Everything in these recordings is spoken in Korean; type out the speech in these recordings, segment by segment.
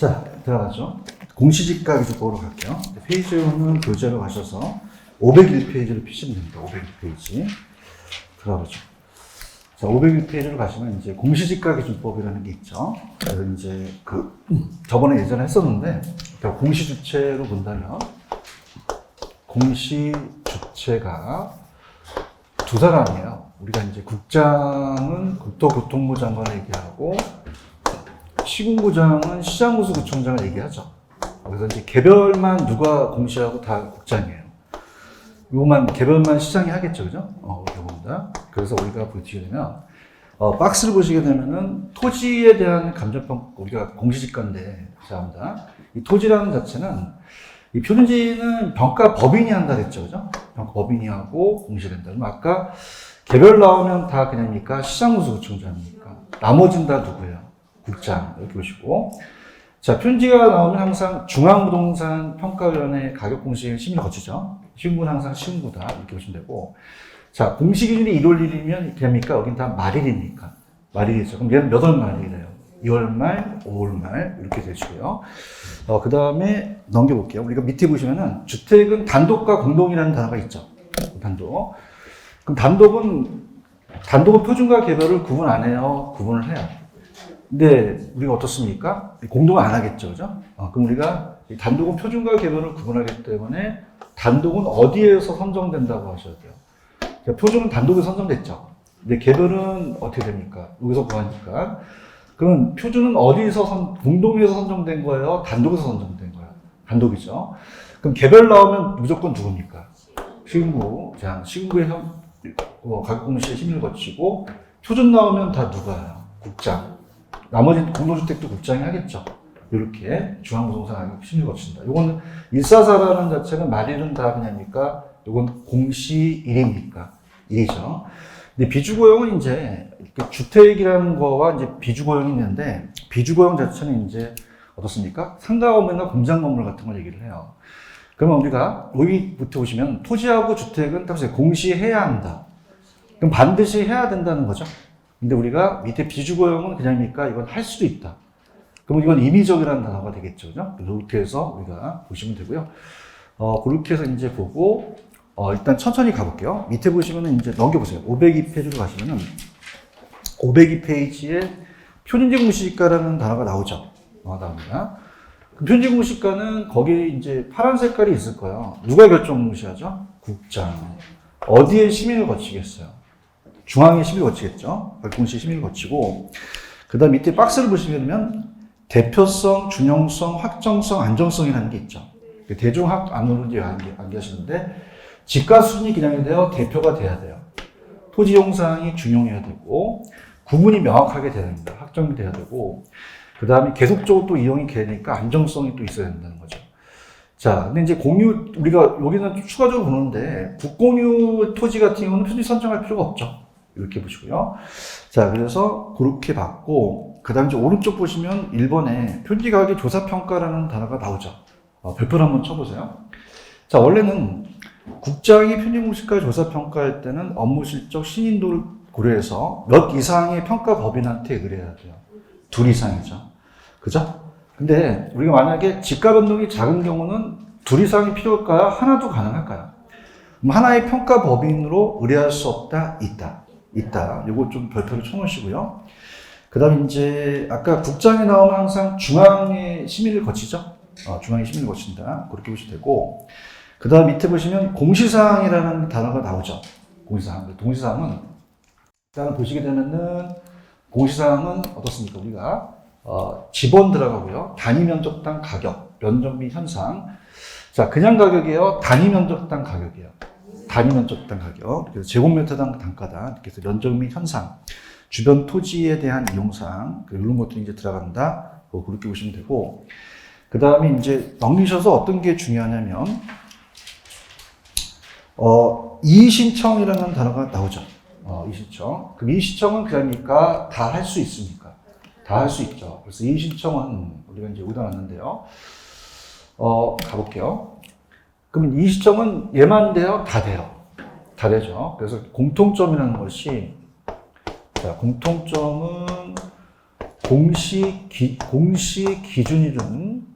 자, 들어가죠. 공시지가 기준법으로 갈게요. 페이지로는 교재로 가셔서 501페이지를 피시면 됩니다. 501페이지. 들어가죠. 자, 501페이지로 가시면 이제 공시지가 기준법이라는 게 있죠. 그래서 이제 저번에 예전에 했었는데, 공시주체로 본다면, 공시주체가 두 사람이에요. 우리가 이제 국장은 국토교통부 장관을 얘기하고, 시군구장은 시장구수구청장을 얘기하죠. 그래서 이제 개별만 누가 공시하고 다 국장이에요. 요것만 개별만 시장이 하겠죠, 그죠? 요겁니다. 그래서 우리가 보시게 되면 박스를 보시게 되면은 토지에 대한 감정평가 우리가 공시지가인데 죄송합니다. 이 토지라는 자체는 이 표준지는 평가 법인이 한다 그랬죠, 그죠? 평가 법인이 하고 공시된다. 그럼 아까 개별 나오면 다 그냥입니까? 시장구수구청장입니까? 나머지는 다 누구예요? 국장 이렇게 보시고, 자 표준지가 나오면 항상 중앙부동산 평가위원회 가격 공시 심의를 거치죠. 시군구는 항상 시군구다 이렇게 보시면 되고, 자 공시 기준이 1월 1일이면 됩니까? 여긴 다 말일입니까? 말일이죠. 그럼 얘는 몇 월 말이래요? 2월 말, 5월 말 이렇게 되시고요. 그 다음에 넘겨볼게요. 우리가 밑에 보시면은 주택은 단독과 공동이라는 단어가 있죠. 단독. 그럼 단독은 표준과 개별을 구분 안 해요? 구분을 해요. 근데 우리가 어떻습니까? 공동은 안 하겠죠, 그죠? 그럼 우리가 단독은 표준과 개별을 구분하기 때문에 단독은 어디에서 선정된다고 하셔야 돼요. 그러니까 표준은 단독에서 선정됐죠. 근데 개별은 어떻게 됩니까? 여기서 구하니까. 그럼 표준은 어디서 공동에서 선정된 거예요? 단독에서 선정된 거예요? 단독이죠. 그럼 개별 나오면 무조건 누굽니까? 시군구. 자, 시군구의 가격공시에 심의를 거치고, 표준 나오면 다 누가요? 국장. 나머지 공동주택도 국장이 하겠죠. 이렇게 중앙부동산 가격 심의를 거친다. 요거는 144라는 자체는 말일은 다 그냥입니까? 요건 공시 1입니까? 1이죠. 근데 비주거용은 이제 주택이라는 거와 이제 비주거용이 있는데, 비주거용 자체는 이제 어떻습니까? 상가 건물이나 공장 건물 같은 걸 얘기를 해요. 그러면 우리가 여기부터 보시면 토지하고 주택은 딱 공시해야 한다. 그럼 반드시 해야 된다는 거죠. 근데 우리가 밑에 비주거용은 그냥입니까? 이건 할 수도 있다. 그러면 이건 임의적이라는 단어가 되겠죠. 그죠? 이렇게 해서 우리가 보시면 되고요. 그렇게 해서 이제 보고, 일단 천천히 가볼게요. 밑에 보시면은 이제 넘겨보세요. 502페이지로 가시면은, 502페이지에 표준지 공시지가라는 단어가 나오죠. 나옵니다. 그럼 표준지 공시지가는 거기에 이제 파란 색깔이 있을 거예요. 누가 결정 공시하죠? 국장. 어디에 심의를 거치겠어요? 중앙에 심의를 거치겠죠. 공시 심의를 거치고, 그 다음 밑에 박스를 보시게 되면 대표성, 준용성, 확정성, 안정성이라는 게 있죠. 대중학 안으로 이제 암기하시는데, 지가 수준이 그냥이 돼요? 대표가 돼야 돼요. 토지 용상이 준용해야 되고, 구분이 명확하게 돼야 됩니다. 확정이 돼야 되고, 그 다음에 계속적으로 또 이용이 되니까 안정성이 또 있어야 된다는 거죠. 자, 근데 이제 우리가 여기는 추가적으로 보는데, 국공유 토지 같은 경우는 표준지 선정할 필요가 없죠. 이렇게 보시고요. 자, 그래서 그렇게 봤고, 그 다음에 이제 오른쪽 보시면 1번에 표준지가격 조사평가라는 단어가 나오죠. 별표를 한번 쳐보세요. 자, 원래는 국장이 표준공시가 조사평가할 때는 업무 실적 신인도를 고려해서 몇 이상의 평가법인한테 의뢰해야 돼요. 2 이상이죠. 그죠? 근데 우리가 만약에 지가 변동이 작은 경우는 2 이상이 필요할까요? 하나도 가능할까요? 그럼 하나의 평가법인으로 의뢰할 수 없다? 있다. 요거 좀 별표를 쳐놓으시고요. 그 다음에 이제 아까 국장에 나오면 항상 중앙에 심의를 거치죠? 중앙에 심의를 거친다. 그렇게 보시면 되고, 그 다음 밑에 보시면 공시사항이라는 단어가 나오죠. 공시사항. 공시사항은 일단 보시게 되면은 공시사항은 어떻습니까? 우리가 지번 들어가고요. 단위 면적당 가격, 면적 및 현상. 자, 그냥 가격이에요. 단위 면적당 가격이에요. 단위 면적당 가격. 그래서 제곱미터당 단가다. 그래서 면적 및 현상, 주변 토지에 대한 이용사항, 이런 것들이 이제 들어간다. 그렇게 보시면 되고, 그 다음에 이제 넘기셔서 어떤 게 중요하냐면, 이의신청이라는 단어가 나오죠. 이의신청. 그럼 이의신청은 그러니까 다 할 수 있습니까? 다 할 수 있죠. 그래서 이의신청은 우리가 이제 여기다 놨는데요. 가볼게요. 그럼 이의신청은 얘만 돼요? 다 돼요. 다 되죠. 그래서 공통점이라는 것이, 자, 공통점은 공시 기준일은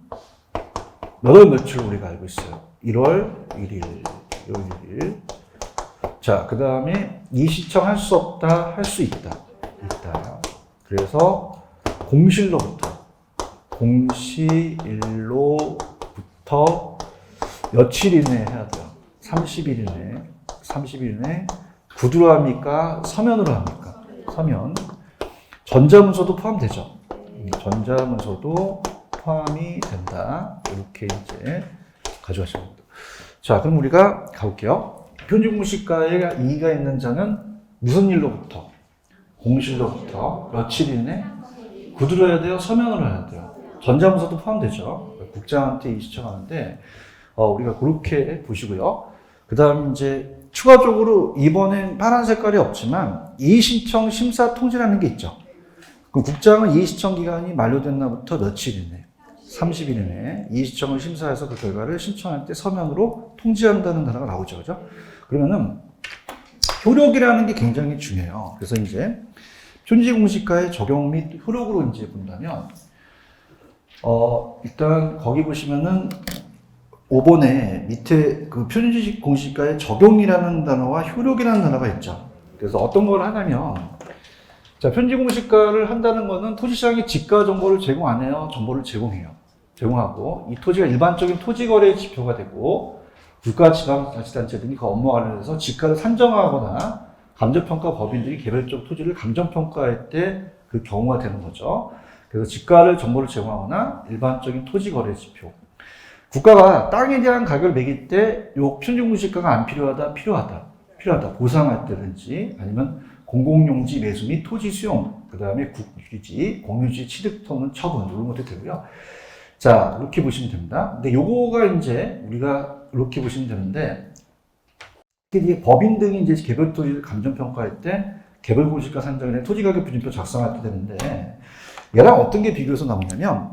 몇 월 며칠로 우리가 알고 있어요. 1월 1일. 1월 1일. 자, 그 다음에 이 시청할 수 없다, 할 수 있다. 있다. 그래서 공실로부터 며칠 이내에 해야 돼요. 30일 이내. 30일 이내. 구두로 합니까? 서면으로 합니까? 서면. 전자문서도 포함되죠. 전자문서도 포함이 된다. 이렇게 이제 가져가시면 됩니다. 자, 그럼 우리가 가볼게요. 편집공시가에 이의가 있는 자는 무슨 일로부터? 공실로부터 며칠 이내? 구두로 해야 돼요? 서면으로 해야 돼요? 전자문서도 포함되죠. 국장한테 이 시청하는데 우리가 그렇게 보시고요. 그 다음 이제 추가적으로 이번엔 파란 색깔이 없지만 이의신청 심사 통지라는 게 있죠. 그럼 국장은 이의신청 기간이 만료된 날부터 며칠 이내? 30일 이내 이의신청을 심사해서 그 결과를 신청할 때 서면으로 통지한다는 단어가 나오죠. 그죠? 그러면은 효력이라는 게 굉장히 중요해요. 그래서 이제 편지공시가의 적용 및 효력으로 이제 본다면 일단 거기 보시면은 5번에 밑에 그 편지공시가의 적용이라는 단어와 효력이라는 단어가 있죠. 그래서 어떤 걸 하냐면 자, 편지공시가를 한다는 거는 토지시장에 지가 정보를 제공 안 해요? 정보를 제공해요. 제공하고 이 토지가 일반적인 토지거래 지표가 되고 국가지방자치단체 등이 그 업무와 관련해서 지가를 산정하거나 감정평가 법인들이 개별적 토지를 감정평가할 때 그 경우가 되는 거죠. 그래서 지가를 정보를 제공하거나 일반적인 토지거래 지표. 국가가 땅에 대한 가격을 매길 때 요 편중공시가가 안 필요하다, 필요하다. 보상할 때든지 아니면 공공용지 매수 및 토지 수용, 그 다음에 국유지, 공유지 취득 또는 처분 이런 것도 되고요. 자, 이렇게 보시면 됩니다. 근데 요거가 이제 우리가 이렇게 보시면 되는데 이게 법인 등이 이제 개별 토지를 감정평가할 때 개별 공시가 산정에 토지가격 표준표 작성할 때 되는데 얘랑 어떤 게 비교해서 나오냐면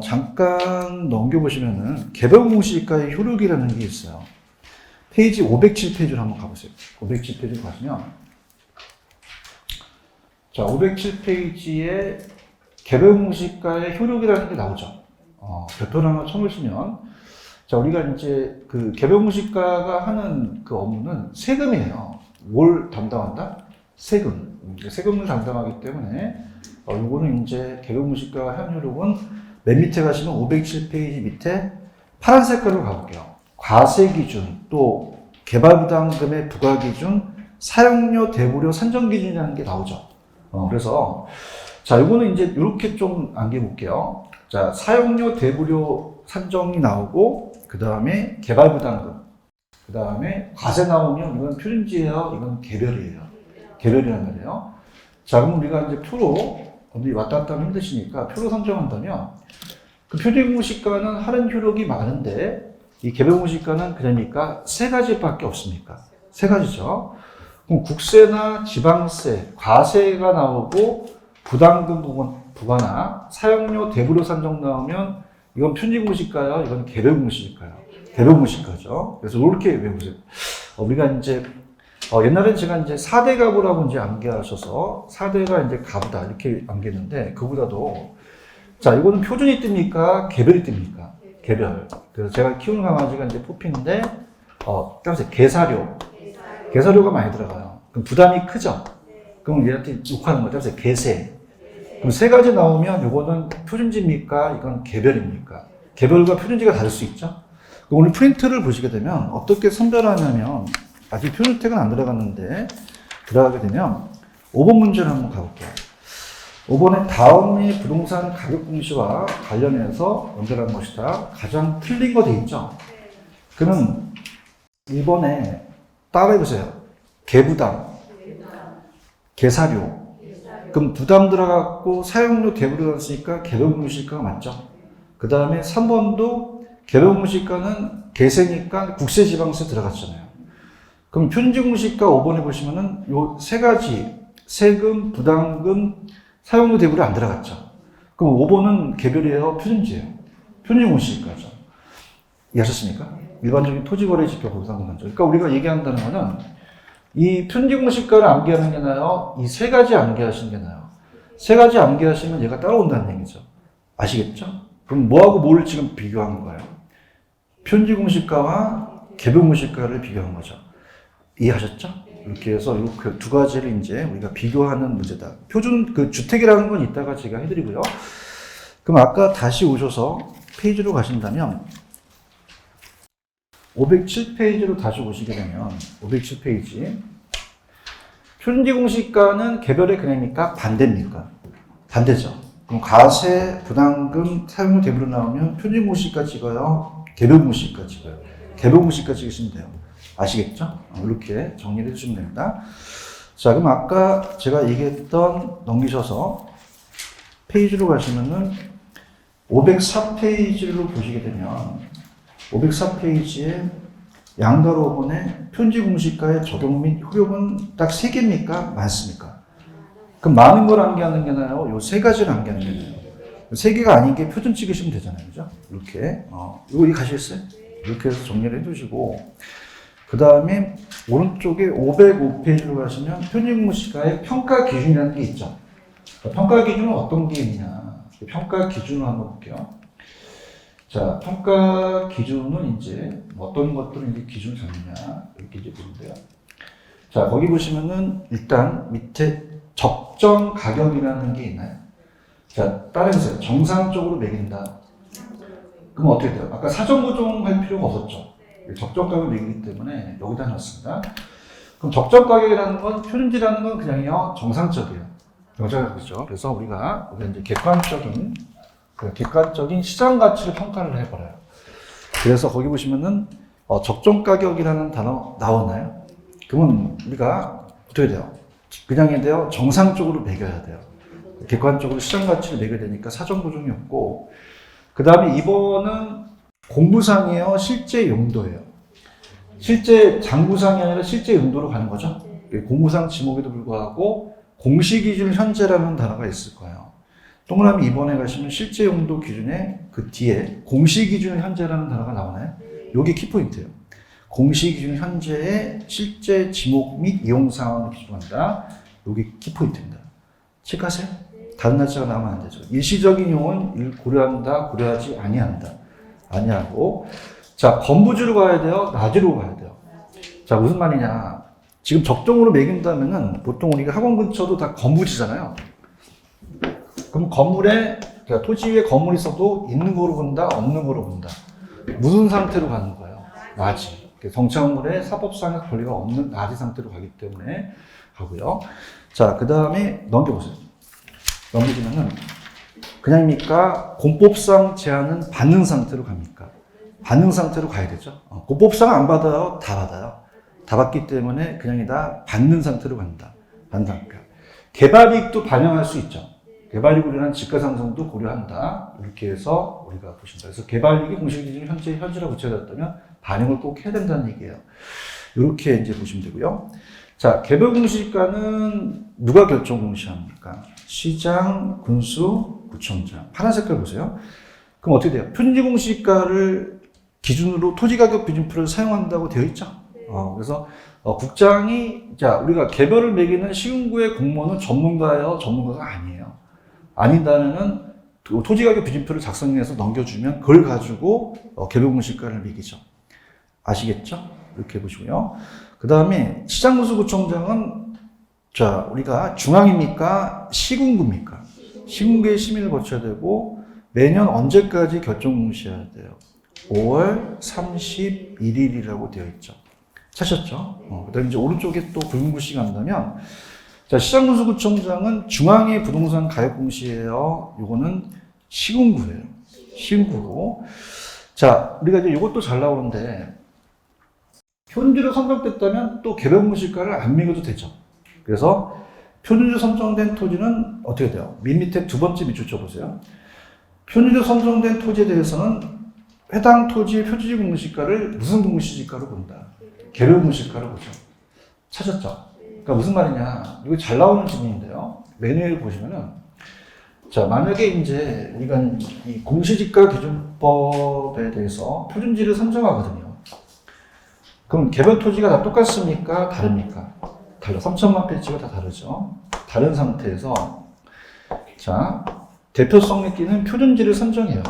잠깐 넘겨보시면은 개별 공시가의 효력이라는 게 있어요. 페이지 507페이지로 한번 가보세요. 507페이지로 가시면 자, 507페이지에 개별 공시가의 효력이라는 게 나오죠. 별표를 하나 쳐보시면 자, 우리가 이제 그 개별 공시가가 하는 그 업무는 세금이에요. 뭘 담당한다? 세금을 담당하기 때문에 요거는 이제 개별 공시가가 한 효력은 맨 밑에 가시면 507페이지 밑에 파란 색깔로 가볼게요. 과세 기준, 또 개발부담금의 부과 기준, 사용료, 대부료, 산정 기준이라는 게 나오죠. 그래서 자, 요거는 이제 이렇게 좀 안겨볼게요. 자, 사용료, 대부료 산정이 나오고 그 다음에 개발부담금, 그 다음에 과세 나오면 이건 표준지예요, 이건 개별이에요. 개별이란 말이에요. 자, 그럼 우리가 이제 표로 어디 왔다 갔다 하면 힘드시니까 표로 산정한다면 그 표준공시가는 할인 효력이 많은데 이 개별공시가는 그러니까 세 가지밖에 없습니까? 세 가지죠. 그럼 국세나 지방세, 과세가 나오고 부담금 부과나 사용료 대부료 산정 나오면 이건 편지공시가요, 이건 개별공시가요. 개별공시가죠. 그래서 이렇게 외우세요. 우리가 이제 옛날엔 제가 이제 4대 가부라고 이제 암기하셔서 4대가 이제 가부다 이렇게 암기했는데 그보다도 자, 이거는 표준이 뜹니까? 개별이 뜹니까? 개별. 그래서 제가 키우는 강아지가 이제 포핀인데 따라서 개사료가 많이 들어가요. 그럼 부담이 크죠? 그럼 얘한테 욕하는 거죠. 따라서 개세. 그럼 세 가지 나오면 이거는 표준지입니까? 이건 개별입니까? 개별과 표준지가 다를 수 있죠? 그럼 오늘 프린트를 보시게 되면 어떻게 선별하냐면 아직 표준택은 안 들어갔는데 들어가게 되면 5번 문제를 한번 가볼게요. 5번에 다음의 부동산 가격 공시와 관련해서 연결한 것이다. 가장 틀린 거 돼 있죠? 그러면 1번에 따라해보세요. 개부담, 개사료. 그럼 부담 들어갔고 사용료 대부료 들어갔으니까 개별공시가가 맞죠? 그 다음에 3번도 개별공시가는 개세니까 국세지방세 들어갔잖아요. 그럼 표준지공시가 5번에 보시면은 요 세 가지 세금, 부담금, 사용료 대부료 안 들어갔죠. 그럼 5번은 개별이에요, 표준지예요. 표준지공시가죠. 이해하셨습니까? 일반적인 토지거래 지표 보상금 단정. 그러니까 우리가 얘기한다는 거는 이 편지공시가를 암기하는 게 나아요? 이 세 가지 암기하시는 게 나아요? 세 가지 암기하시면 얘가 따라온다는 얘기죠. 아시겠죠? 그럼 뭐하고 뭘 지금 비교한 거예요? 편지 공시가와 개별 공시가를 비교한 거죠. 이해하셨죠? 이렇게 해서 이렇게 두 가지를 이제 우리가 비교하는 문제다. 표준 그 주택이라는 건 이따가 제가 해드리고요. 그럼 아까 다시 오셔서 페이지로 가신다면 507페이지로 다시 오시게 되면 507페이지 표준지 공시가는 개별의 그냥입니까? 반대입니까? 반대죠. 그럼 과세, 부담금, 사용료 대부로 나오면 표준지 공시가 찍어요? 개별 공시가 찍어요? 개별 공시가 찍으시면 돼요. 아시겠죠? 이렇게 정리를 해주시면 됩니다. 자, 그럼 아까 제가 얘기했던 넘기셔서 페이지로 가시면은 504페이지로 보시게 되면 504페이지에 양가로번의 편지 공시가의 적용 및 효력은 딱 3개입니까? 많습니까? 그럼 많은 걸 암기하는 게 나아요? 요 3가지를 암기하는 게 나아요? 3개가 아닌 게 표준 찍으시면 되잖아요. 그죠? 이렇게. 이거 가시겠어요? 이렇게 해서 정리를 해두시고, 그 다음에 오른쪽에 505페이지로 가시면 편지 공시가의 평가 기준이라는 게 있죠. 평가 기준은 어떤 게 있냐? 평가 기준을 한번 볼게요. 자, 평가 기준은 이제 어떤 것들을 이제 기준을 잡느냐 이렇게 이제 보는데요. 자, 거기 보시면은 일단 밑에 적정 가격이라는 게 있나요? 자, 따라해보세요. 정상적으로 매긴다. 그럼 어떻게 돼요? 아까 사전 고정할 필요가 없었죠. 적정 가격을 매기기 때문에 여기다 놨습니다. 그럼 적정 가격이라는 건 표준지라는 건 그냥요 정상적이에요. 정상적이죠. 그래서 우리가 이제 객관적인 시장 가치를 평가를 해버려요. 그래서 거기 보시면은 적정 가격이라는 단어 나오나요? 그러면 우리가 어떻게 돼요? 그냥 해야 돼요? 정상적으로 매겨야 돼요. 객관적으로 시장 가치를 매겨야 되니까 사전 고정이 없고, 그 다음에 2번은 공부상이에요? 실제 용도예요? 실제 장부상이 아니라 실제 용도로 가는 거죠? 공부상 지목에도 불구하고 공시 기준 현재라는 단어가 있을 거예요. 동그라미 2번에 가시면 실제 용도 기준에 그 뒤에 공시 기준 현재라는 단어가 나오나요? 여기 키포인트예요. 공시 기준 현재의 실제 지목 및 이용 상황을 기준한다. 여기 키포인트입니다. 체크하세요. 다른 날짜가 나오면 안 되죠. 일시적인 이용은 고려한다, 고려하지 아니한다. 아니하고. 자, 건부지로 가야 돼요? 낮으로 가야 돼요? 자, 무슨 말이냐. 지금 적정으로 매긴다면은 보통 우리가 학원 근처도 다 건부지잖아요. 그럼 건물에, 그러니까 토지 위에 건물이 있어도 있는 거로 본다, 없는 거로 본다. 무슨 상태로 가는 거예요? 낮이. 정착물에 사법상의 권리가 없는 낮이 상태로 가기 때문에 하고요. 자, 그 다음에 넘겨보세요. 넘기면은 그냥입니까? 공법상 제한은 받는 상태로 갑니까? 받는 상태로 가야 되죠. 공법상 안 받아요? 다 받아요. 다 받기 때문에 그냥이다 받는 상태로 간다. 받는 상태. 개발이익도 반영할 수 있죠. 개발이익을 위한 지가상승도 고려한다. 이렇게 해서 우리가 보신다. 그래서 개발이익이 공시기준 현재라고 붙여졌다면 반영을 꼭 해야 된다는 얘기예요. 이렇게 이제 보시면 되고요. 자, 개별 공시가는 누가 결정 공시합니까? 시장, 군수, 구청장. 파란 색깔 보세요. 그럼 어떻게 돼요? 표준지 공시가를 기준으로 토지가격 비준표를 사용한다고 되어 있죠. 그래서 국장이 자 우리가 개별을 매기는 시군구의 공무원은 전문가예요, 전문가가 아니에요. 아니다면은 토지가격 비준표를 작성해서 넘겨주면 그걸 가지고 개별 공시가를 매기죠. 아시겠죠? 이렇게 보시고요. 그 다음에 시장군수구청장은 자 우리가 중앙입니까? 시군구입니까? 시군구의 심의를 거쳐야 되고 매년 언제까지 결정 공시해야 돼요? 5월 31일이라고 되어 있죠. 찾으셨죠? 그 다음에 이제 오른쪽에 또 붉은 글씨가 간다면 자 시장군수구청장은 중앙의 부동산 가격 공시예요. 요거는 시군구예요. 시군구고 자 우리가 이제 이것도 잘 나오는데 표준지로 선정됐다면 또 개별 공시가를 안 매겨도 되죠. 그래서 표준지로 선정된 토지는 어떻게 돼요? 밑에 두 번째 밑줄 쳐보세요. 표준지로 선정된 토지에 대해서는 해당 토지의 표준지 공시가를 무슨 공시지가로 본다? 개별 공시가로 보죠. 찾았죠? 그러니까 무슨 말이냐? 이거 잘 나오는 질문인데요. 메뉴를 보시면은 자 만약에 이제 우리가 이 공시지가 기준법에 대해서 표준지를 선정하거든요. 그럼 개별 토지가 다 똑같습니까? 다릅니까? 달라. 3천만 페이지가 다 다르죠. 다른 상태에서 자, 대표성에 띄는 표준지를 선정해요.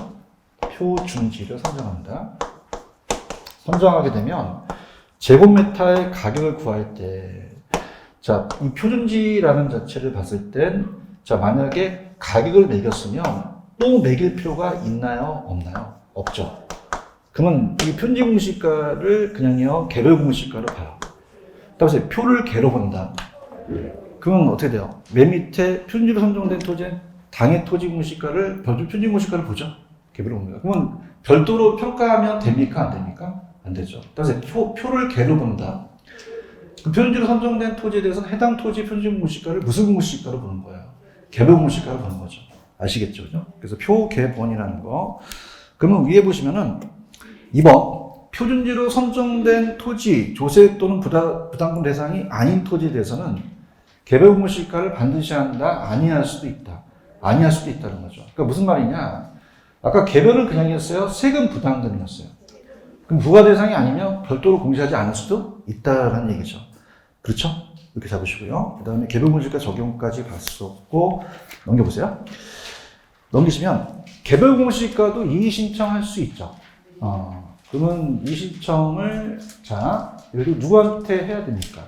표준지를 선정합니다. 선정하게 되면 제곱미터의 가격을 구할 때, 자, 이 표준지라는 자체를 봤을 땐, 자, 만약에 가격을 매겼으면 또 매길 필요가 있나요? 없나요? 없죠. 그러면 이 표준지 공시가를 그냥요, 개별 공시가로 봐요. 따라서 표를 개로 본다. 그러면 어떻게 돼요? 맨 밑에 표준지로 선정된 토지는 당해 토지 공시가를, 표준지 공시가를 보죠. 개별로 봅니다. 그러면 별도로 평가하면 됩니까? 안 됩니까? 안 되죠. 따라서 표를 개로 본다. 그 표준지로 선정된 토지에 대해서는 해당 토지 표준지 공시가를 무슨 공시가로 보는 거예요? 개별 공시가로 보는 거죠. 아시겠죠? 그죠? 그래서 표개본이라는 거. 그러면 위에 보시면은 2번 표준지로 선정된 토지, 조세 또는 부담금 대상이 아닌 토지에 대해서는 개별 공시가를 반드시 한다, 아니할 수도 있다. 아니할 수도 있다는 거죠. 그러니까 무슨 말이냐? 아까 개별은 그냥 했어요. 세금 부담금이었어요. 그럼 부과 대상이 아니면 별도로 공시하지 않을 수도 있다는 얘기죠. 그렇죠? 이렇게 잡으시고요. 그 다음에 개별 공시가 적용까지 봤었고, 넘겨보세요. 넘기시면 개별 공시가도 이의 신청할 수 있죠. 그러면 이의 신청을 자, 여기 누구한테 해야 됩니까?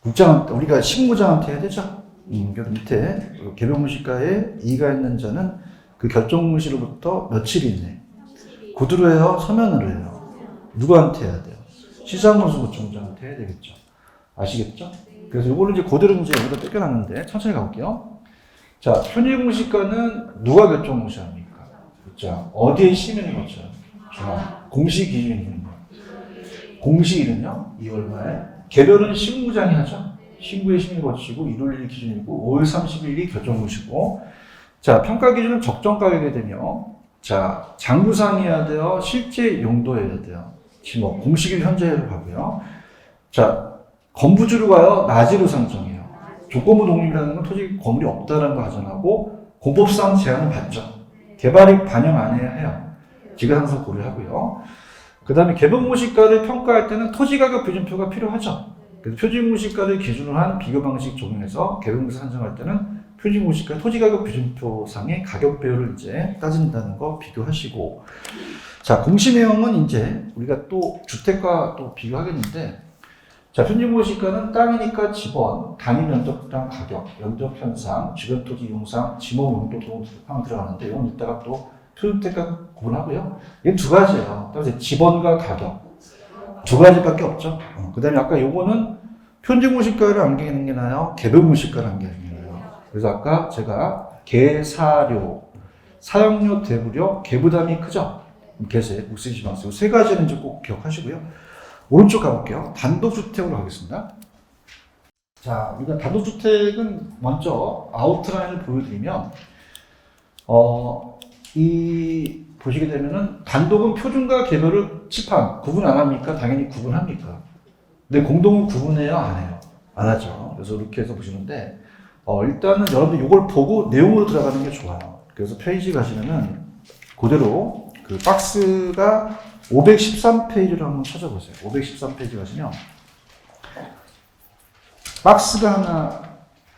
국장한테, 우리가 식무장한테 해야 되죠. 그래서 밑에 개별 공시가에 이의가 있는 자는 그 결정 공시로부터 며칠 이내 구두로 해요, 서면으로 해요. 누구한테 해야 돼요? 시장노수구청장한테 해야 되겠죠. 아시겠죠? 그래서 이거를 이제 그대로 이제 여기다 뺏겨놨는데 천천히 가볼게요. 자, 표준지 공시가는 누가 결정 공시합니까? 자, 어디에 심의를 거쳐요? 공시 기준이요. 공시일은요, 2월 말. 개별은 신고장이 하죠. 신고에 심의 거치고 1월 1일 기준이고 5월 30일이 결정 공시고. 자, 평가 기준은 적정 가격이 되며, 자, 장부상이어야 돼요. 실제 용도여야 돼요. 지금 뭐 공시일 현재로 가고요. 자, 건부주로 가요. 나지로 상정해요. 조건부 독립이라는 건 토지 건물이 없다는 거 하잖아고 공법상 제한을 받죠. 개발이 반영 안 해야 해요. 지가상서 고려하고요. 그 다음에 개별 공시가를 평가할 때는 토지가격 기준표가 필요하죠. 그래서 표준공시가를 기준으로 한 비교 방식 적용해서 개별 공시 산정할 때는 표준공시가 토지가격 기준표상의 가격 배열을 이제 따진다는 거 비교하시고, 자, 공시 내용은 이제 우리가 또 주택과 또 비교하겠는데, 자, 표준공시가는 땅이니까 지번, 단위 면적당 가격, 면적 현상, 주변 토지 이용상, 지목 용도 등등 들어가는데, 이건 이따가 또 표준택과 구분하고요. 이게 두 가지예요. 따라서 지번과 가격 두 가지밖에 없죠. 그 다음에 아까 요거는 표준공시가를 안기는 게 나아요? 개별공시가를 안기는 게 나아요? 그래서 아까 제가 개사료, 사용료, 대부료, 개부담이 크죠? 개세, 묵쓰지 마세요. 세 가지는 이제 꼭 기억하시고요. 오른쪽 가볼게요. 단독주택으로 가겠습니다. 자, 우리가 단독주택은 먼저 아웃라인을 보여드리면, 보시게 되면은 단독은 표준과 개별을 칩한 구분 안 합니까? 당연히 구분합니까? 근데 공동은 구분해요? 안 해요? 안 하죠. 그래서 이렇게 해서 보시는데, 일단은 여러분들 이걸 보고 내용으로 들어가는 게 좋아요. 그래서 페이지 가시면은 그대로 그 박스가 513페이지를 한번 찾아보세요. 513페이지 가시면 박스가 하나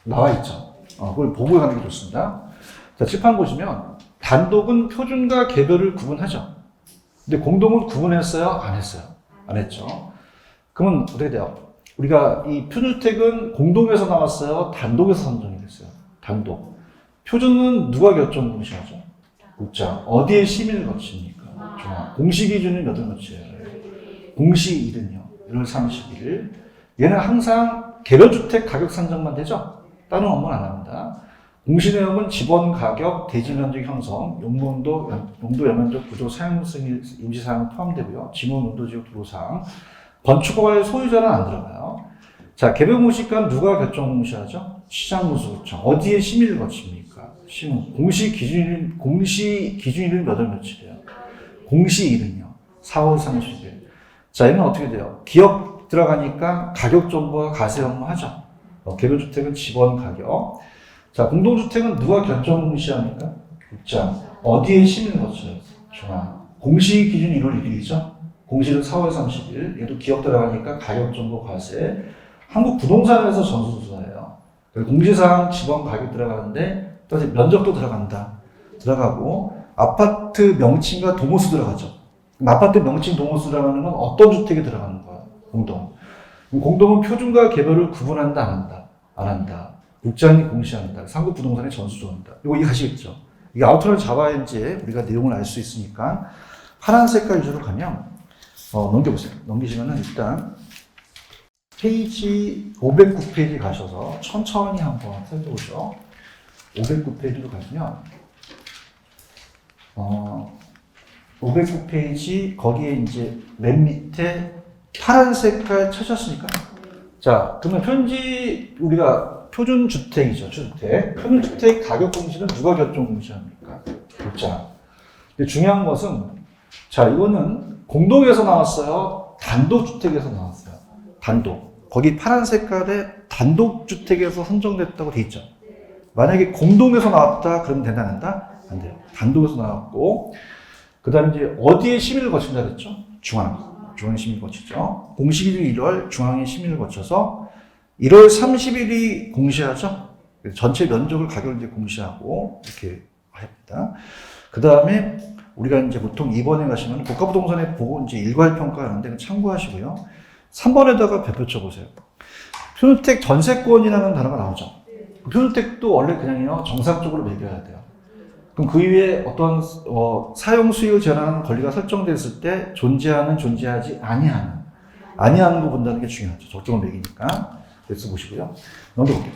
나와 있죠. 그걸 보고 가는 게 좋습니다. 자, 칠판 보시면 단독은 표준과 개별을 구분하죠. 근데 공동은 구분했어요? 안 했어요? 안 했죠. 그러면 어떻게 돼요? 우리가 이 표준주택은 공동에서 나왔어요? 단독에서 선정이 됐어요? 단독. 표준은 누가 결정 공시하죠? 국장. 어디에 심의를 거칩니까? 중앙. 공시 기준은 몇월 며칠이에요? 공시일은요? 1월 31일. 얘는 항상 개별주택 가격 산정만 되죠? 다른 업무는 안 합니다. 공시 내용은 지번 가격, 대지 면적 형성, 용도 연면적 구조 사용 승인 임시 사용 포함되고요. 지문 용도 지역 도로상, 건축허가의 소유자는 안 들어가요. 자, 개별 공시가는 누가 결정 공시하죠? 시장노수구청. 어디에 심의를 거칩니까? 공시 기준일은 몇월 며칠이에요? 공시일은요? 4월 30일. 자, 얘는 어떻게 돼요? 기업 들어가니까 가격 정보와 가세 업무 하죠. 개별주택은 지번 가격. 자, 공동주택은 누가 결정 공시합니까? 국장. 어디에 심의를 거쳐요? 중앙. 공시 기준 1월 1일이죠? 공시는 4월 30일. 얘도 기업 들어가니까 가격 정보 과세. 한국 부동산에서 전수조사예요. 공시사항 지번 가격 들어가는데 그래서 면적도 들어가고 아파트 명칭과 동호수 들어가죠. 그럼 아파트 명칭 동호수 들어가는 건 어떤 주택이 들어가는 거야? 공동. 공동은 표준과 개별을 구분한다, 안 한다. 국장이 공시한다. 상급 부동산의 전수조한다. 이거 이해하시겠죠? 이게 아우터를 잡아야 이제 우리가 내용을 알 수 있으니까 파란 색깔 위주로 가면 넘겨보세요. 넘기시면은 일단 페이지 509페이지 가셔서 천천히 한번 살펴보죠. 509페이지로 가시면 509페이지 거기에 이제 맨 밑에 파란 색깔 찾으셨으니까 자 그러면 우리가 표준주택이죠. 주택. 표준주택 가격 공시는 누가 결정 공시합니까? 국장. 근데 중요한 것은 자 이거는 공동에서 나왔어요. 단독주택에서 나왔어요. 단독. 거기 파란 색깔에 단독주택에서 선정됐다고 돼 있죠. 만약에 공동에서 나왔다 그러면 된다 안 된다? 안 돼요. 단독에서 나왔고 그 다음에 이제 어디에 심의를 거친다 그랬죠? 중앙에 심의를 거치죠. 공시기준 1월 중앙에 심의를 거쳐서 1월 30일이 공시하죠. 전체 면적을 가격을 이제 공시하고 이렇게 합니다. 그 다음에 우리가 이제 보통 2번에 가시면 국가부동산에 보고 이제 일괄평가하는데 참고하시고요. 3번에다가 별표 쳐보세요. 표준주택 전세권이라는 단어가 나오죠. 표준주택도 원래 그냥요 정상적으로 매겨야 돼요. 그럼 그 위에 어떤 사용 수익을 제한하는 권리가 설정됐을 때 존재하지 아니하는 거 본다는 게 중요하죠. 적정을 매기니까. 그래서 보시고요. 넘겨볼게요.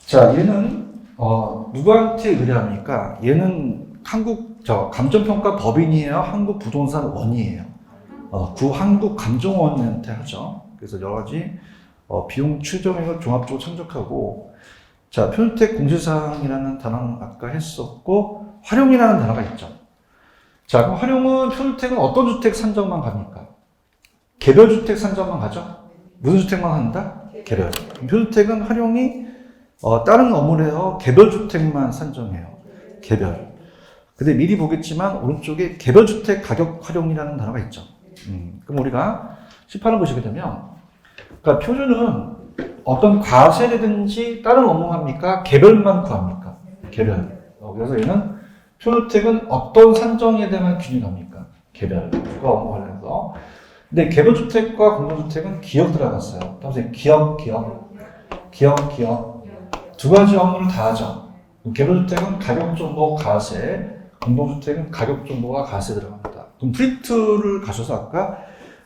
자, 얘는 누구한테 의뢰합니까? 얘는 감정평가 법인이에요? 한국부동산원이에요? 한국감정원한테 하죠. 그래서 여러 가지 비용 추정액을 종합적으로 참작하고 자, 표준주택 공시사항이라는 단어는 아까 했었고 활용이라는 단어가 있죠. 자, 그럼 활용은 표준주택은 어떤 주택 산정만 갑니까? 개별주택 산정만 가죠? 무슨 주택만 한다? 개별. 표준주택은 활용이 다른 업무래요. 개별주택만 산정해요. 개별. 근데 미리 보겠지만 오른쪽에 개별주택 가격 활용이라는 단어가 있죠. 그럼 우리가 18을 보시게 되면 그러니까 표준은 어떤 과세라든지 다른 업무 합니까? 개별만 구합니까? 개별. 그래서 얘는 표준주택은 어떤 산정에 대한 균형합니까? 개별과 업무 관련해서. 근데 개별주택과 공동주택은 기억 들어갔어요. 다음에 기억. 두 가지 업무를 다 하죠. 개별주택은 가격정보 과세, 공동주택은 가격정보와 과세 들어갑니다. 그럼 프린트를 가셔서 아까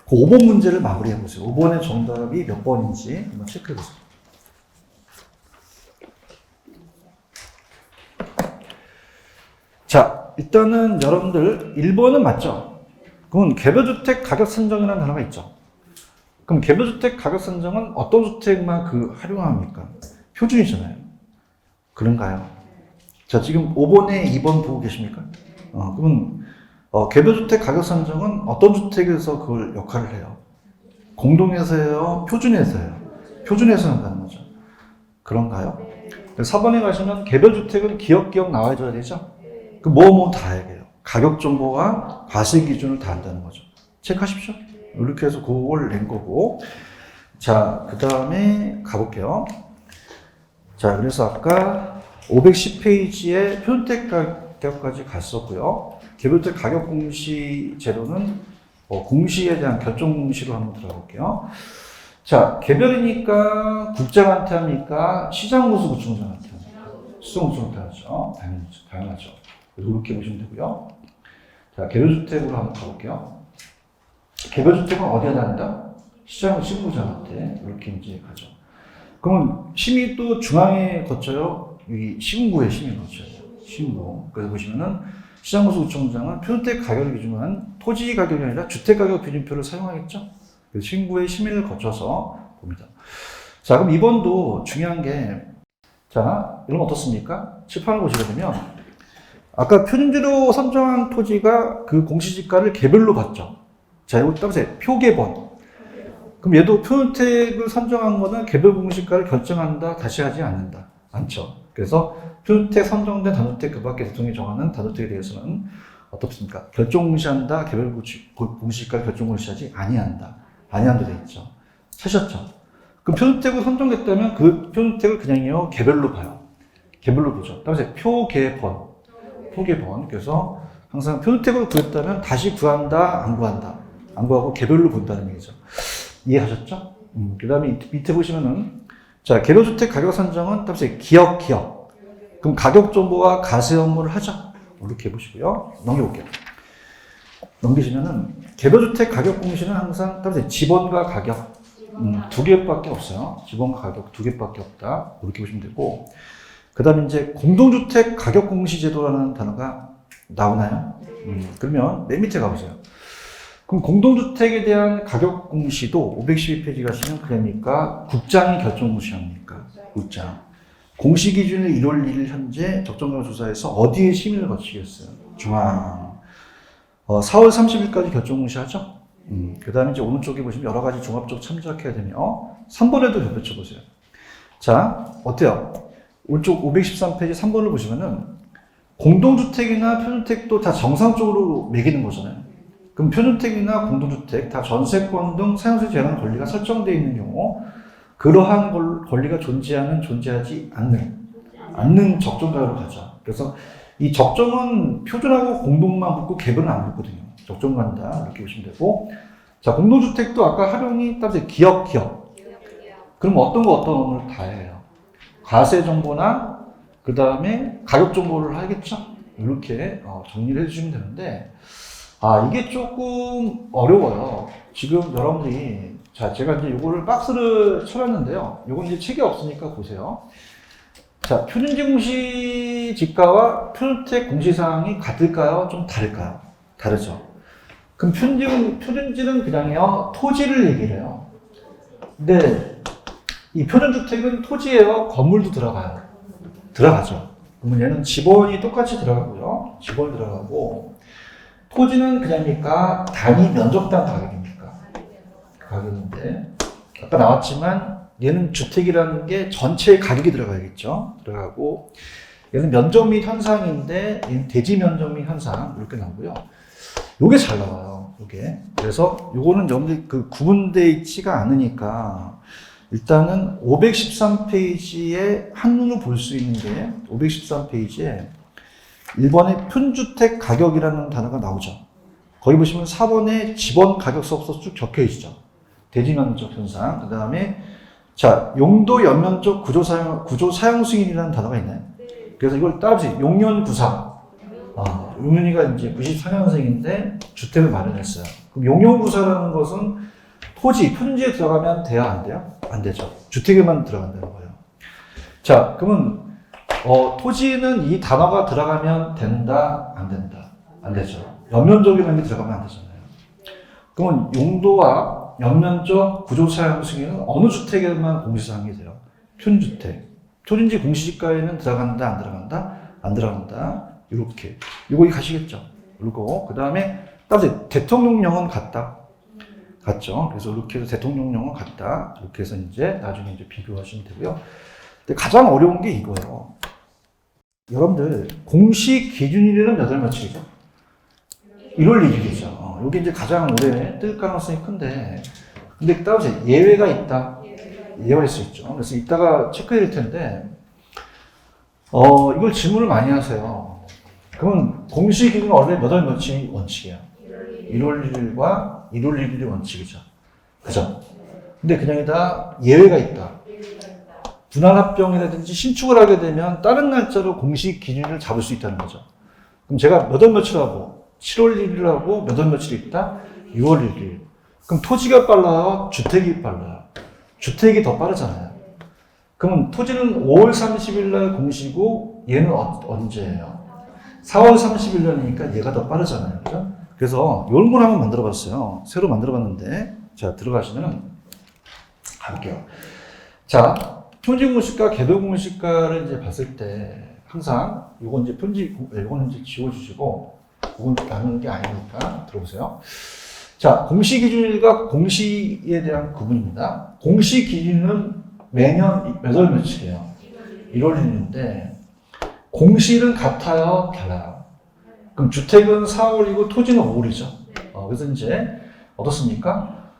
그 5번 문제를 마무리해 보세요. 5번의 정답이 몇 번인지 한번 체크해 보세요. 자, 일단은 여러분들 1번은 맞죠? 그건 개별주택 가격 산정이라는 단어가 있죠. 그럼 개별주택 가격 산정은 어떤 주택만 활용합니까? 표준이잖아요. 그런가요? 자, 지금 5번에 2번 보고 계십니까? 그러면 개별주택 가격 산정은 어떤 주택에서 그걸 역할을 해요? 공동에서요? 표준에서요? 표준에서 한다는 거죠. 그런가요? 4번에 가시면 개별주택은 기억 나와줘야 되죠? 그 다 해야 돼요. 가격 정보와 과세 기준을 다 한다는 거죠. 체크하십시오. 이렇게 해서 그걸 낸 거고. 자, 그 다음에 가볼게요. 자, 그래서 아까 510페이지에 표준주택 가격까지 갔었고요. 개별주택 가격 공시 제도는 공시에 대한 결정 공시로 한번 들어볼게요. 자, 개별이니까 국장한테 합니까? 시장구수구청장한테 합니까? 수성구청한테 하죠. 당연하죠. 이렇게 보시면 되고요. 자, 개별주택으로 한번 가볼게요. 개별주택은 어디에 한다? 시장구장한테 이렇게 이제 가죠. 그러면 심의도 중앙에 거쳐요. 여기 시군구에 심의를 거쳐요. 시군구. 그래서 보시면은 시장구수구청장은 표준주택 가격을 기준한 토지 가격이 아니라 주택가격 기준표를 사용하겠죠. 그래서 시군구의 심의를 거쳐서 봅니다. 자, 그럼 이번도 중요한 게, 자, 이런 거 어떻습니까? 칠판을 보시게 되면, 아까 표준지로 선정한 토지가 그 공시지가를 개별로 받죠. 자, 이거 따보세요. 표개번. 그럼 얘도 표준주택을 선정한 거는 개별 공시가를 결정한다, 다시 하지 않죠. 그래서 표준주택 선정된 단독주택 그 밖에 대통령이 정하는 단독주택에 대해서는 어떻습니까? 결정 공시한다, 개별 공시가를 결정 공시하지 아니한다. 돼 있죠. 찾으셨죠? 그럼 표주택으로 선정됐다면 그 표주택을 그냥요 개별로 봐요. 개별로 보죠. 따라서 표개번. 그래서 항상 표주택으로 구했다면 다시 구한다, 안 구한다. 안 구하고 개별로 본다는 얘기죠. 이해하셨죠? 그 다음에 밑에 보시면은, 자, 개별주택 가격 산정은 따라서 기억. 그럼 가격 정보와 가세 업무를 하죠. 이렇게 보시고요. 넘겨볼게요. 넘기시면은, 개별주택 가격 공시는 항상 따라서 지번과 가격, 두 개밖에 없어요. 지번과 가격 두 개밖에 없다. 이렇게 보시면 되고, 그 다음에 이제 공동주택 가격 공시 제도라는 단어가 나오나요? 그러면 맨 밑에 가보세요. 그럼 공동주택에 대한 가격 공시도 512페이지 가시면 그러니까 국장이 결정 공시합니까? 국장. 공시 기준일 1월 1일 현재 적정가격 조사에서 어디에 심의를 거치겠어요? 중앙. 4월 30일까지 결정 공시하죠? 그 다음에 이제 오른쪽에 보시면 여러 가지 종합적 참작해야 되며 3번에도 겹쳐 보세요. 자, 어때요? 오른쪽 513페이지 3번을 보시면은 공동주택이나 표주택도 다 정상적으로 매기는 거잖아요. 그럼 표주택이나 공동주택 다 전세권 등 사용세 제한 권리가 설정되어 있는 경우 그러한 권리가 존재하지 않는 적정가격으로 가죠. 그래서 이 적정은 표준하고 공동만 붙고 개별은 안 붙거든요. 적정간다 이렇게 보시면 되고, 자 공동주택도 아까 활용이 따라서 기억. 그럼 어떤 업무를 다 해요. 과세 정보나 그 다음에 가격 정보를 하겠죠. 이렇게 정리를 해주시면 되는데. 이게 조금 어려워요. 지금 여러분들이, 자, 제가 이제 요거를 박스를 쳐놨는데요. 요건 이제 책이 없으니까 보세요. 자, 표준지 공시 지가와 표주택 공시사항이 같을까요? 좀 다를까요? 다르죠. 그럼 표준지는 그냥요, 토지를 얘기를 해요. 근데 이 표준주택은 토지예요? 건물도 들어가죠. 그러면 얘는 지번이 똑같이 들어가고요. 지번이 들어가고, 토지는 그냥입니까? 단위 면적당 가격입니까? 가격인데 아까 나왔지만 얘는 주택이라는 게 전체 가격이 들어가야겠죠. 들어가고 얘는 면적 및 현상인데 얘는 대지 면적 및 현상 이렇게 나오고요. 요게 잘 나와요. 요게. 그래서 요거는 여러분들 그 구분되어 있지가 않으니까 일단은 513페이지에 한눈으로 볼 수 있는 게 513페이지에 1번에 표준주택 가격이라는 단어가 나오죠. 거기 보시면 4번에 지번 가격서부터 쭉 적혀 있죠. 대지면적 현상. 그 다음에 자 용도 연면적 구조 사용 승인이라는 단어가 있나요? 그래서 이걸 따라서 용연구사. 용연이가 이제 94년생인데 주택을 마련했어요. 그럼 용연구사라는 것은 토지, 표준지에 들어가면 돼요? 안 돼요? 안 되죠. 주택에만 들어간다는 거예요. 자, 그러면 토지는 이 단어가 들어가면 된다? 안 된다? 안 되죠. 연면적이라는 게 들어가면 안 되잖아요. 그러면 용도와 연면적 구조사용 승인은 어느 주택에만 공시사항이 돼요? 표준주택. 표준지 공시지가에는 들어간다? 안 들어간다? 안 들어간다. 이렇게. 이거 가시겠죠? 그리고 그 다음에 따라서 대통령령은 같죠? 그래서 이렇게 해서 대통령령은 같다. 이렇게 해서 이제 나중에 이제 비교하시면 되고요. 근데 가장 어려운 게 이거예요. 여러분들 공시 기준일은 몇 월 며칠이죠? 1월 1일이죠. 이게 이제 가장 오래 뜰 가능성이 큰데, 근데 따라서 예외가 있다. 예외할 수 있죠. 그래서 이따가 체크해 드릴 텐데, 이걸 질문을 많이 하세요. 그러면 공시 기준은 원래 몇 월 며칠이 원칙이에요? 1월 1일과 1월 1일이 원칙이죠. 그죠? 근데 그냥이다 예외가 있다. 분할합병이라든지 신축을 하게 되면 다른 날짜로 공시 기준을 잡을 수 있다는 거죠. 그럼 제가 몇 월 며칠 하고 7월 1일 하고 몇 월 며칠 있다? 6월 1일. 그럼 토지가 빨라요? 주택이 빨라요? 주택이 더 빠르잖아요. 그러면 토지는 5월 30일 날 공시고 얘는 언제예요? 4월 30일 날이니까 얘가 더 빠르잖아요. 그죠? 그래서 이런 걸 한번 만들어 봤어요. 새로 만들어 봤는데, 자, 들어가시면 가볼게요. 자, 표준지 공시가, 개별 공시가를 이제 봤을 때, 항상, 요건 이제 요거는 이제 지워주시고, 요건 나누는 게 아니니까 들어보세요. 자, 공시 기준일과 공시에 대한 구분입니다. 공시 기준은 매년 몇 월 며칠이에요? 1월 1일인데, 공시일은 같아요? 달라요? 그럼 주택은 4월이고 토지는 5월이죠. 그래서 이제 어떻습니까?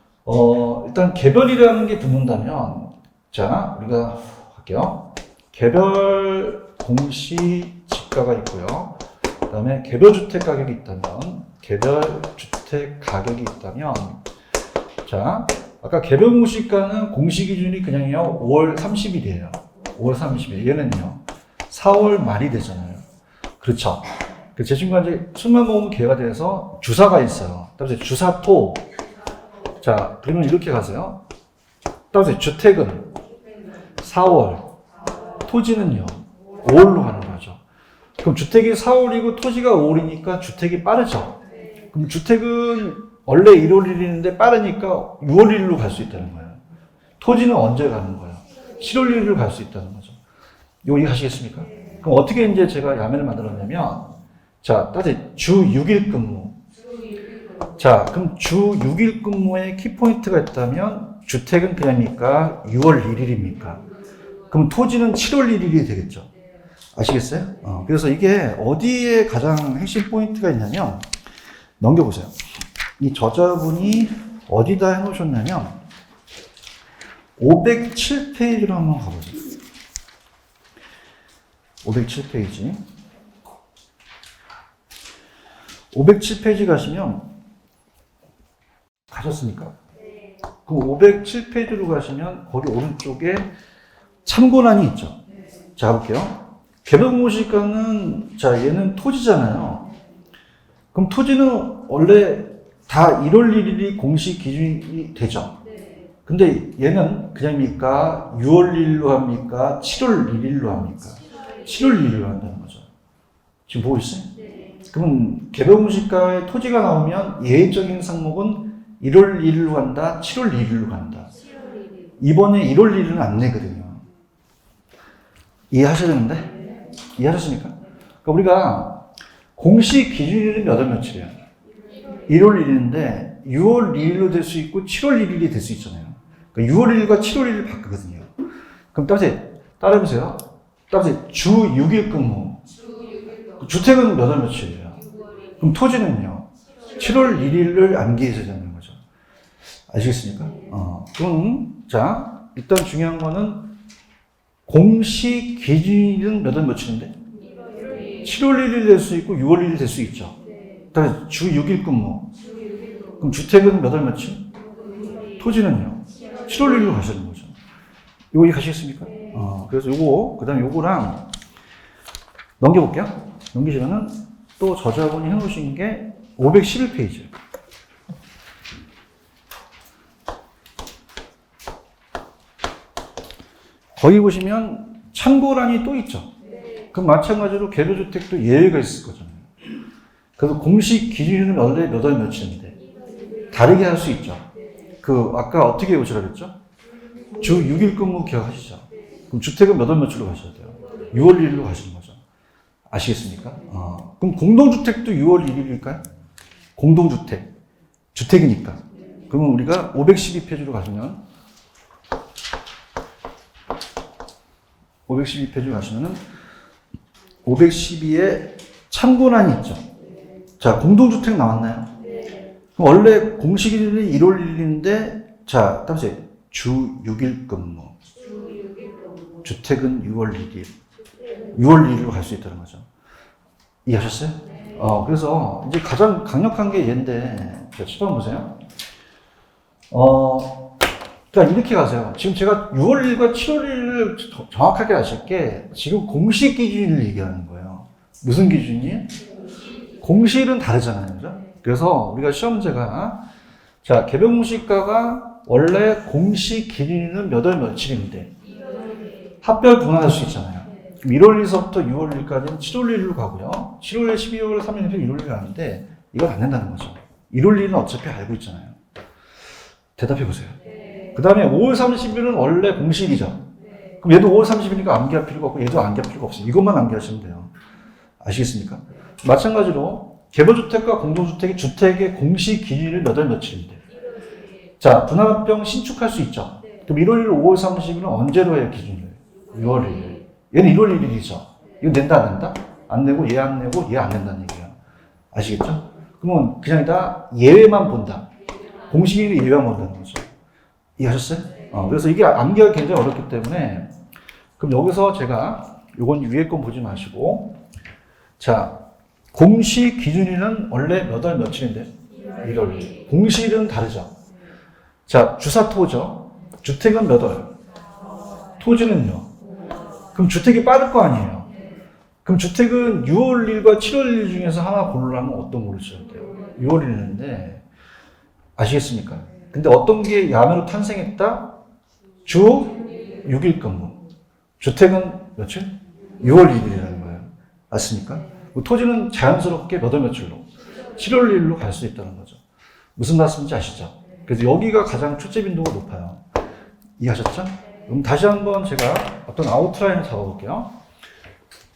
일단 개별이라는 게 붙는다면 자, 우리가 할게요. 개별 공시지가가 있고요. 그 다음에 개별 주택 가격이 있다면, 자, 아까 개별 공시가는 공시 기준이 그냥요, 5월 30일이에요. 5월 30일. 얘는요, 4월 말이 되잖아요. 그렇죠. 제 친구가 이제 순환보험 기회가 돼서 주사가 있어요. 따라서 주사토. 자, 그러면 이렇게 가세요. 따라서 주택은 4월, 토지는요, 5월로 가는 거죠. 그럼 주택이 4월이고 토지가 5월이니까 주택이 빠르죠. 그럼 주택은 원래 1월 1일인데 빠르니까 6월 1일로 갈 수 있다는 거예요. 토지는 언제 가는 거예요? 7월 1일로 갈 수 있다는 거죠. 이거 이해하시겠습니까? 그럼 어떻게 이제 제가 야매를 만들었냐면, 자, 따라서 주 6일 근무. 자, 그럼 주 6일 근무에 키포인트가 있다면 주택은 그냥입니까? 6월 1일입니까? 그럼 토지는 7월 1일이 되겠죠. 아시겠어요? 그래서 이게 어디에 가장 핵심 포인트가 있냐면, 넘겨보세요. 이 저자분이 어디다 해놓으셨냐면, 507페이지로 한번 가보세요. 507페이지. 507페이지 가시면, 가셨습니까? 그 507페이지로 가시면, 거기 오른쪽에 참고란이 있죠. 자, 볼게요. 개별공시가는, 자, 얘는 토지잖아요. 그럼 토지는 원래 다 1월 1일이 공시 기준이 되죠. 근데 얘는 그냥입니까? 6월 1일로 합니까? 7월 1일로 합니까? 7월 1일로 한다는 거죠. 지금 보고 있어요? 그러면 개별공시가에 토지가 나오면 예외적인 항목은 1월 1일로 간다, 7월 1일로 간다. 이번에 1월 1일은 안 내거든요. 이해하셔야 되는데? 이해하셨습니까? 그러니까 우리가 공시 기준일은 몇 월 며칠이에요? 1월 1일인데 6월 2일로 될 수 있고 7월 1일이 될 수 있잖아요. 그러니까 6월 1일과 7월 1일 바꾸거든요. 그럼 따라해보세요. 따라서 주 6일 근무. 주택은 몇 월 며칠이에요? 그럼 토지는요? 7월 1일을 암기해서 되는 거죠. 아시겠습니까? 그럼 자, 일단 중요한 거는 공시 기준일은 몇 월 며칠인데? 7월 1일 될 수 있고 6월 1일 될 수 있죠. 그다음에 주 6일 근무. 그럼 주택은 몇 월 며칠? 토지는요? 7월 1일로 가시는 거죠. 이거 이해하시겠습니까? 그래서 요거, 그 다음에 요거랑 넘겨볼게요. 넘기시면은 또 저자분이 해놓으신 게 511페이지. 거기 보시면 참고란이 또 있죠. 그럼 마찬가지로 개별주택도 예외가 있을 거잖아요. 그래서 공식 기준은 원래 몇 월 며칠인데 다르게 할 수 있죠. 아까 어떻게 오시라 그랬죠? 주 6일 근무 기억하시죠? 그럼 주택은 몇 월 며칠로 가셔야 돼요? 6월 1일로 가시는 거죠. 아시겠습니까? 그럼 공동주택도 6월 1일일까요? 공동주택. 주택이니까. 그러면 우리가 512페이지로 가시면 512페이지로 가시면은 512에 참고란이 있죠. 자, 공동주택 나왔나요? 그럼 원래 공식일이 1월 1일인데, 자, 따라서 주 6일 근무. 주택은 6월 1일. 6월 1일로 갈 수 있다는 거죠. 이해하셨어요? 그래서 이제 가장 강력한 게 얘인데, 자, 시험 보세요. 그러니까 이렇게 가세요. 지금 제가 6월 1일과 7월 1일을 정확하게 아실 게 지금 공시 기준을 얘기하는 거예요. 무슨 기준이에요? 공시일은 다르잖아요. 그죠? 그래서 우리가 시험 문제가 자, 개별공시가가 원래 공시 기준일은 몇 월 며칠인데 합별 분할할 수 있잖아요. 1월 1일서부터 6월 1일까지는 7월 1일로 가고요. 7월 1일, 12월 3일, 1월 1일 가는데 이건 안 된다는 거죠. 1월 1일은 어차피 알고 있잖아요. 대답해 보세요. 그 다음에 5월 30일은 원래 공시일이죠. 그럼 얘도 5월 30일이니까 암기할 필요가 없고 얘도 암기할 필요가 없어요. 이것만 암기하시면 돼요. 아시겠습니까? 마찬가지로 개별주택과 공동주택이 주택의 공시 기준일은 몇 월 며칠인데 자, 분할합병 신축할 수 있죠. 그럼 1월 1일, 5월 30일은 언제로 해요, 기준을? 6월 1일. 얘는 1월 1일이죠. 이거 낸다, 안 낸다? 안 내고, 얘 안 내고, 얘 안 낸다는 얘기예요. 아시겠죠? 그러면 그냥 다 예외만 본다. 공식일이 예외만 본다는 거죠. 이해하셨어요? 그래서 이게 암기가 굉장히 어렵기 때문에 그럼 여기서 제가 요건 위에 건 보지 마시고 자 공시 기준일은 원래 몇 월 며칠인데 1월. 공시일은 다르죠. 자 주사토죠. 주택은 몇 월? 토지는요. 그럼 주택이 빠를 거 아니에요. 그럼 주택은 6월 1일과 7월 1일 중에서 하나 고르라면 어떤 거를 써야 돼요? 6월 1일인데 아시겠습니까? 근데 어떤 게 야매로 탄생했다? 주 6일 근무. 주택은 며칠? 6월 1일이라는 거예요. 맞습니까? 토지는 자연스럽게 몇 월 며칠로? 7월 1일로 갈 수 있다는 거죠. 무슨 말씀인지 아시죠? 그래서 여기가 가장 출제 빈도가 높아요. 이해하셨죠? 그럼 다시 한번 제가 어떤 아웃라인을 잡아볼게요.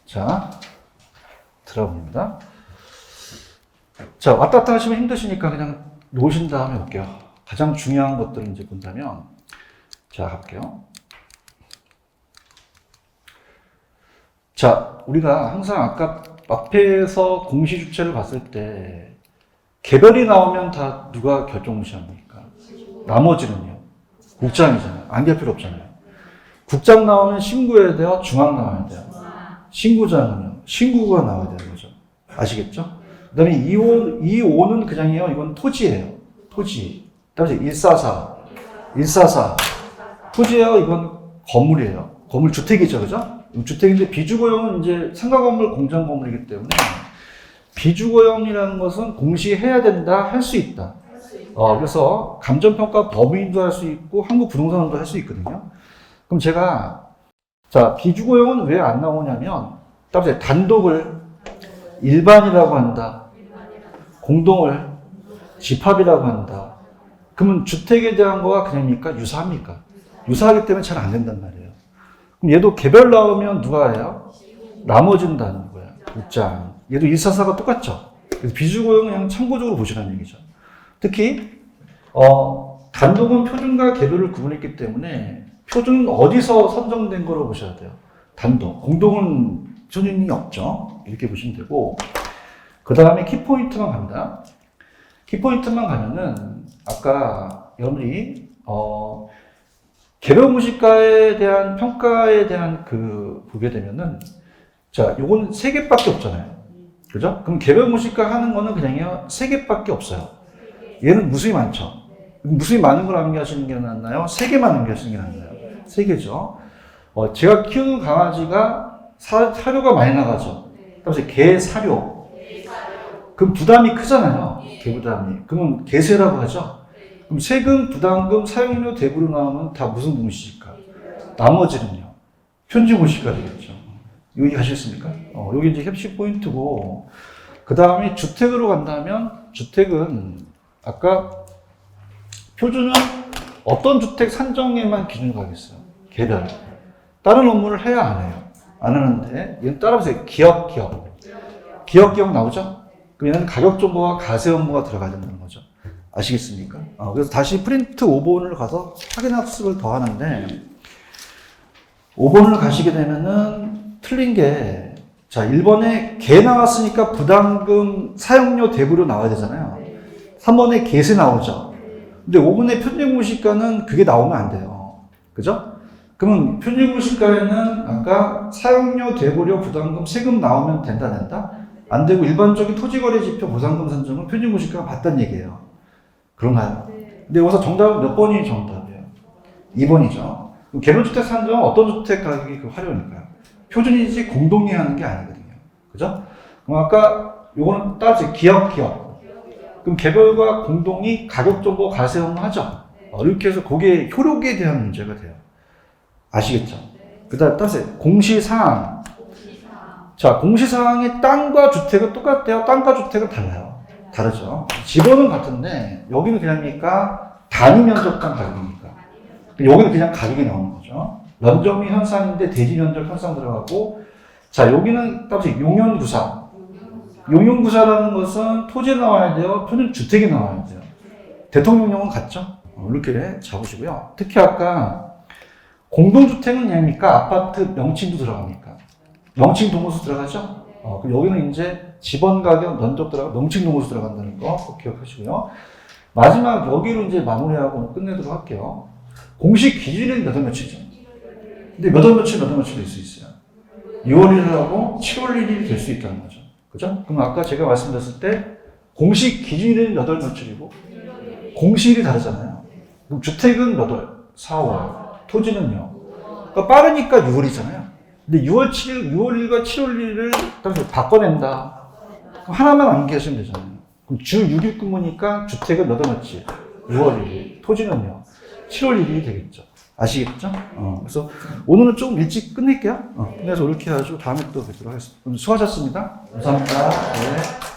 자, 들어봅니다. 자, 왔다 갔다 하시면 힘드시니까 그냥 놓으신 다음에 볼게요. 가장 중요한 것들을 이제 본다면, 자, 갈게요. 자, 우리가 항상 아까 앞에서 공시주체를 봤을 때, 개별이 나오면 다 누가 결정무시합니까? 나머지는요. 국장이잖아요. 안길 필요 없잖아요. 국장 나오면 신고해야 돼요? 중앙 나와야 돼요? 신고장은요? 신고가 나와야 되는 거죠. 아시겠죠? 그 다음에 2호는 그냥이에요. 이건 토지예요. 토지. 그 다음에 144. 토지예요. 이건 건물이에요. 건물 주택이죠. 그죠? 주택인데 비주거용은 이제 상가건물, 공장건물이기 때문에 비주거용이라는 것은 공시해야 된다, 할 수 있다. 그래서 감정평가 법인도 할 수 있고 한국부동산도 할 수 있거든요. 그럼 제가 자 비주거용은 왜 안 나오냐면 따라서 단독을 일반이라고 한다, 공동을 집합이라고 한다. 그러면 주택에 대한 거가 그냥입니까? 유사합니까? 유사하기 때문에 잘 안 된단 말이에요. 그럼 얘도 개별 나오면 누가 해요? 나머진다는 거예요. 국장. 얘도 144가 똑같죠. 그래서 비주거용은 그냥 참고적으로 보시라는 얘기죠. 특히 단독은 표준과 개별을 구분했기 때문에 표준은 어디서 선정된 거로 보셔야 돼요. 단독. 공동은 표준이 없죠. 이렇게 보시면 되고 그 다음에 키포인트만 갑니다. 키포인트만 가면은 아까 여러분들이 개별 무시가에 대한 평가에 대한 보게 되면은 자 요건 3개밖에 없잖아요. 그죠? 그럼 개별 무시가 하는 거는 그냥요 3개밖에 없어요. 얘는 무수히 많죠. 무수히 많은 걸 암기하시는 게 낫나요? 3개만 암기하시는 게 낫나요? 3개죠. 제가 키우는 강아지가 사료가 많이 나가죠. 그래서 개 사료. 그럼 부담이 크잖아요. 개 부담이. 그러면 개세라고 하죠. 그럼 세금, 부담금, 사용료, 대부로 나오면 다 무슨 공시일까? 나머지는요. 편지 공시가 되겠죠. 이거 이해하셨습니까? 여기 이제 협식 포인트고, 그 다음에 주택으로 간다면, 주택은 아까 표준은 어떤 주택 산정에만 기준을 가겠어요. 개별. 다른 업무를 해야 안 해요. 안 하는데, 얘는 따라보세요. 기업 나오죠? 그럼 얘는 가격 정보와 가세 업무가 들어가야 된다는 거죠. 아시겠습니까? 그래서 다시 프린트 5번을 가서 확인 학습을 더 하는데, 5번을 가시게 되면은 틀린 게, 자, 1번에 개 나왔으니까 부담금, 사용료, 대부료 나와야 되잖아요. 3번에 개세 나오죠. 근데 5번에 편중무시가는 그게 나오면 안 돼요. 그죠? 그러면 편중무시가에는 아까 사용료, 대부료, 부담금, 세금 나오면 된다? 안 되고 일반적인 토지거래지표 보상금 산정은 편중무시가가 맞다는 얘기예요. 그런가요? 근데 여기서 정답은 몇 번이 정답이에요? 2번이죠. 개별주택 산정은 어떤 주택 가격이 활용일까요? 표준이지 공동이 하는 게 아니거든요. 그죠? 그럼 아까 요거는 따라서 기업. 그럼 개별과 공동이 가격 정보 가세 업무 하죠? 이렇게 해서 그게 효력에 대한 문제가 돼요. 아시겠죠? 그 다음에 따라서 공시사항. 자, 공시사항의 땅과 주택은 똑같대요. 땅과 주택은 달라요. 다르죠? 집원은 같은데 여기는 그냥이니까 단위 면적당 가격입니까? 여기는 그냥 가격이 나오는 거죠. 면적이 현상인데 대지 면적 현상 들어가고, 자 여기는 따라서 용연구사. 용연구사라는 것은 토지에 나와야 돼요. 표준 주택에 나와야 돼요. 대통령령은 같죠? 이렇게 잡으시고요. 특히 아까 공동주택은 아닙니까? 아파트 명칭도 들어갑니까? 명칭 동호수 들어가죠? 그럼 여기는 이제 집원 가격 면적 들어가 명칭 동호수 들어간다는 거 꼭 기억하시고요. 마지막 여기로 이제 마무리하고 끝내도록 할게요. 공식 기준은 몇 월 며칠이죠. 근데 몇 월 며칠 될 수 있어요. 6월 1일하고 7월 1일이 될 수 있다는 거죠. 그죠? 그럼 아까 제가 말씀드렸을 때 공식 기준은 몇 월 며칠이고 공시일이 다르잖아요. 그럼 주택은 몇 월? 4월. 토지는요? 그러니까 빠르니까 6월이잖아요. 근데 6월 1일과 7월 1일을 바꿔낸다. 그럼 하나만 암기하시면 되잖아요. 그럼 주 6일 근무니까 주택은 몇 월 며칠? 6월 1일. 토지는요? 7월 1일이 되겠죠. 아시겠죠? 그래서 오늘은 좀 일찍 끝낼게요. 끝내서 이렇게 해가지고 다음에 또 뵙도록 하겠습니다. 수고하셨습니다. 감사합니다. 네.